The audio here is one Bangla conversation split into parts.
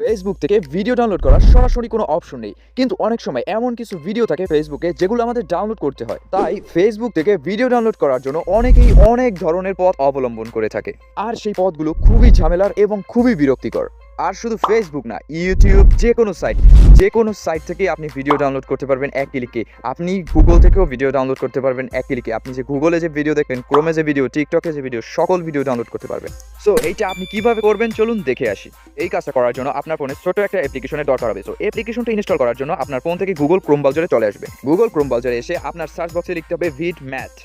ফেসবুক থেকে ভিডিও ডাউনলোড করার সরাসরি কোনো অপশন নেই, কিন্তু অনেক সময় এমন কিছু ভিডিও থাকে ফেসবুকে যেগুলো আমাদের ডাউনলোড করতে হয়। তাই ফেসবুক থেকে ভিডিও ডাউনলোড করার জন্য অনেকেই অনেক ধরনের পথ অবলম্বন করে থাকে, আর সেই পথগুলো খুবই ঝামেলার এবং খুবই বিরক্তিকর। আর শুধু ফেসবুক না, ইউটিউব, যে কোনো সাইট থেকে আপনি ভিডিও ডাউনলোড করতে পারবেন এক ক্লিকে। আপনি গুগল থেকেও ভিডিও ডাউনলোড করতে পারবেন এক ক্লিকে। আপনি যে গুগলে যে ভিডিও দেখবেন, ক্রোমে যে ভিডিও, টিকটকে যে ভিডিও, সকল ভিডিও ডাউনলোড করতে পারবেন। সো এইটা আপনি কিভাবে করবেন চলুন দেখে আসি। এই কাজটা করার জন্য আপনার ফোনে ছোট একটা অ্যাপ্লিকেশনের দরকার হবে। সো অ্যাপ্লিকেশনটা ইনস্টল করার জন্য আপনার ফোন থেকে গুগল ক্রোম ব্রাউজারে চলে আসবে। গুগল ক্রোম ব্রাউজারে এসে আপনার সার্চ বক্সে লিখতে হবে ভিডম্যাট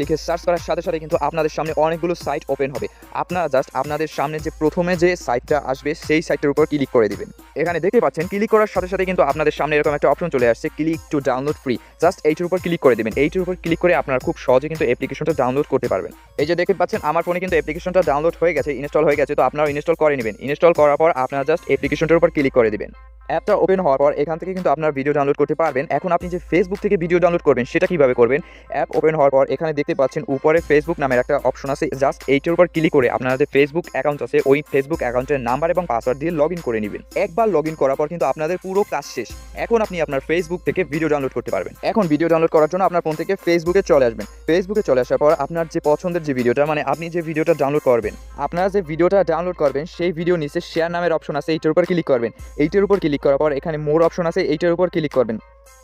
লিখে সার্চ করার সাথে সাথে কিন্তু আপনাদের সামনে অনেকগুলো সাইট ওপেন হবে। আপনারা জাস্ট আপনাদের সামনে যে প্রথমে যে সাইটটা আসবে সেই সাইটের উপর ক্লিক করে দিবেন। এখানে দেখতে পাচ্ছেন ক্লিক করার সাথে সাথে কিন্তু আপনাদের সামনে এরকম একটা অপশন চলে আসছে, click to download free. Just এইটার উপর ক্লিক করে দিবেন। এইটার উপর ক্লিক করে আপনারা খুব সহজে কিন্তু অ্যাপ্লিকেশনটা ডাউনলোড করতে পারবেন। এই যে দেখতে পাচ্ছেন আমার ফোনে কিন্তু অ্যাপ্লিকেশনটা ডাউনলোড হয়ে গেছে, ইনস্টল হয়ে গেছে। তো আপনারাও ইনস্টল করে নেবেন। ইনস্টল করার পর আপনারা জাস্ট অ্যাপ্লিকেশনটার উপর ক্লিক করে দিবেন। অ্যাপটা ওপেন হওয়ার পর এখান থেকে কিন্তু আপনার ভিডিও ডাউনলোড করতে পারবেন। এখন আপনি যে ফেসবুক থেকে ভিডিও ডাউনলোড করবেন সেটা কিভাবে করবেন? অ্যাপ ওপেন হওয়ার পর এখানে দেখতে পাচ্ছেন উপরে ফেসবুক নামের একটা অপশন আছে। জাস্ট এইটার উপর ক্লিক করে আপনারা যে ফেসবুক অ্যাকাউন্ট আছে ওই ফেসবুক অ্যাকাউন্টের নাম্বার এবং পাসওয়ার্ড দিয়ে লগ ইন করে নেবেন। একবার লগ ইন করার পর কিন্তু আপনাদের পুরো কাজ শেষ। এখন আপনি আপনার ফেসবুক থেকে ভিডিও ডাউনলোড করতে পারবেন। এখন ভিডিও ডাউনলোড করার জন্য আপনার ফোন থেকে ফেসবুকে চলে আসবেন। ফেসবুকে চলে আসার পর আপনার যে পছন্দের যে ভিডিওটা, মানে আপনি যে ভিডিওটা ডাউনলোড করবেন, আপনারা যে ভিডিওটা ডাউনলোড করবেন সেই ভিডিও নিচে শেয়ার নামের অপশন আছে, এইটার উপর ক্লিক করবেন। এইটার উপর ক্লিক করার পর এখানে মোর অপশন আছে, এইটার উপর ক্লিক করবেন।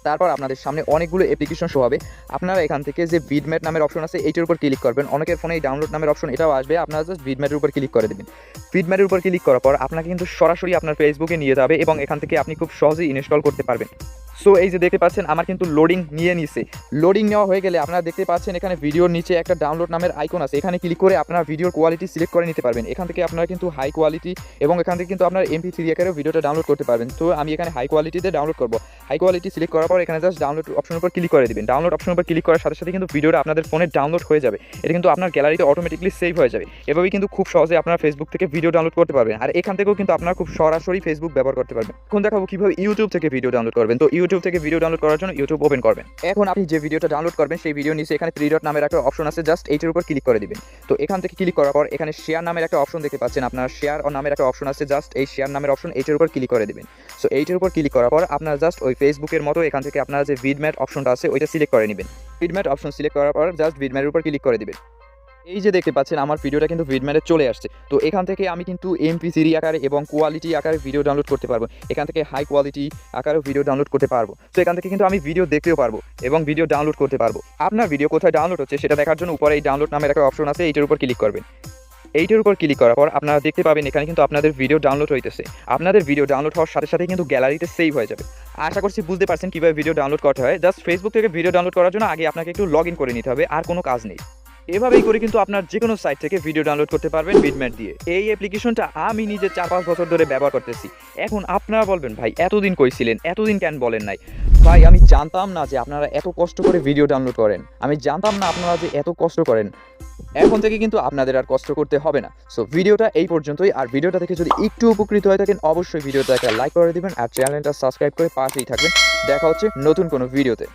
তারপর আপনাদের সামনে অনেকগুলো অ্যাপ্লিকেশন শো হবে। আপনারা এখান থেকে যে ভিডম্যাট নামের অপশন আছে এইটার উপর ক্লিক করবেন। অনেকের ফোনে এই ডাউনলোড নামের অপশন এটাও আসবে, আপনারা জাস্ট ভিডম্যাটের উপর ক্লিক করে দেবেন। ভিডম্যাটের উপর ক্লিক করার পর আপনাকে কিন্তু সরাসরি আপনার ফেসবুকে নিয়ে যাবে এবং এখান থেকে আপনি খুব সহজেই ইনস্টল করতে পারবেন। সো এই যে দেখতে পাচ্ছেন আমার কিন্তু লোডিং নিয়ে নিছে। লোডিং নেওয়া হয়ে গেলে আপনারা দেখতে পাচ্ছেন এখানে ভিডিওর নিচে একটা ডাউনলোড নামের আইকন আছে। এখানে ক্লিক করে আপনারা ভিডিওর কোয়ালিটি সিলেক্ট করে নিতে পারবেন। এখান থেকে আপনারা কিন্তু হাই কোয়ালিটি এবং এখান থেকে কিন্তু আপনার MP3 আকারেও ভিডিওটা ডাউনলোড করতে পারবেন। তো আমি এখানে হাই কোয়ালিটিতে ডাউনলোড করব। হাই কোয়ালিটি সিলেক্ট করার পর এখানে জাস্ট ডাউনলোড অপশনের উপর ক্লিক করে দিবেন। ডাউনলোড অপশনের উপর ক্লিক করার সাথে সাথে কিন্তু ভিডিওটা আপনাদের ফোনে ডাউনলোড হয়ে যাবে। এটা কিন্তু আপনার গ্যালারিতে অটোমেটিকলি সেভ হয়ে যাবে। এভাবেই কিন্তু খুব সহজে আপনারা ফেসবুক থেকে ভিডিও ডাউনলোড করতে পারবেন। আর এখান থেকেও কিন্তু আপনারা খুব সরাসরি ফেসবুক ব্যবহার করতে পারবেন। এখন দেখাবো কিভাবে ইউটিউব থেকে ভিডিও ডাউনলোড করবেন। তো ইউটিউব থেকে ভিডিও ডাউনলোড করার জন্য ইউটিউব ওপেন করবেন। এখন আপনি যে ভিডিওটা ডাউনলোড করবেন সেই ভিডিও নিচে এখানে 3 ডট নামের একটা অপশন আছে, জাস্ট এইটার উপর ক্লিক করে দিবেন। তো এখান থেকে ক্লিক করার পর এখানে শেয়ার নামের একটা অপশন দেখতে পাচ্ছেন, আপনার শেয়ার নামের একটা অপশন আছে, জাস্ট এই শেয়ার নামের অপশন এইটার উপর ক্লিক করে দিবেন। সো এইটার উপর ক্লিক করার পর আপনারা জাস্ট ওই ফেসবুকের মতো এখান থেকে আপনারা যে ভিডম্যাট অপশনটা আছে ওইটা সিলেক্ট করে নেবেন। ভিডম্যাট অপশন সিলেক্ট করার পর জাস্ট ভিডম্যাটের উপর ক্লিক করে দিবেন। এই যে দেখতে পাচ্ছেন আমার ভিডিওটা কিন্তু ভিডম্যাটে চলে আসছে। তো এখান থেকে আমি কিন্তু MP3 আকারে এবং কোয়ালিটি আকারে ভিডিও ডাউনলোড করতে পারবো। এখান থেকে হাই কোয়ালিটি আকারেও ভিডিও ডাউনলোড করতে পারবো। তো এখান থেকে কিন্তু আমি ভিডিও দেখতেও পারবো এবং ভিডিও ডাউনলোড করতে পারবো। আপনার ভিডিও কোথায় ডাউনলোড হচ্ছে সেটা দেখার জন্য উপরে এই ডাউনলোড নামের একটা অপশন আছে, এইটার উপর ক্লিক করবেন। এইটার উপর ক্লিক করার পর আপনারা দেখতে পাবেন এখানে কিন্তু আপনাদের ভিডিও ডাউনলোড হইতেছে। আপনাদের ভিডিও ডাউনলোড হওয়ার সাথে সাথে কিন্তু গ্যালারিতে সেভ হয়ে যাবে। আশা করছি বুঝতে পারছেন কীভাবে ভিডিও ডাউনলোড করতে হয়। জাস্ট ফেসবুক থেকে ভিডিও ডাউনলোড করার জন্য আগে আপনাকে একটু লগ ইন করে নিতে হবে, আর কোনো কাজ নেই। এভাবেই করে কিন্তু আপনার যে কোনো সাইট থেকে ভিডিও ডাউনলোড করতে পারবেন ভিডম্যাট দিয়ে। এই অ্যাপ্লিকেশনটা আমি নিজে 4-5 বছর ধরে ব্যবহার করতেছি। এখন আপনারা বলবেন ভাই এতদিন কইছিলেন, এতদিন কেন বলেন নাই? ভাই আমি জানতাম না যে আপনারা এত কষ্ট করে ভিডিও ডাউনলোড করেন। আমি জানতাম না আপনারা যে এত কষ্ট করেন। এখন থেকে কিন্তু আপনাদের আর কষ্ট করতে হবে না। সো ভিডিওটা এই পর্যন্তই। আর ভিডিওটা থেকে যদি একটু উপকৃত হয়ে থাকেন অবশ্যই ভিডিওটা একটা লাইক করে দিবেন আর চ্যানেলটা সাবস্ক্রাইব করে পাশেই থাকবেন। দেখা হচ্ছে নতুন কোনো ভিডিওতে।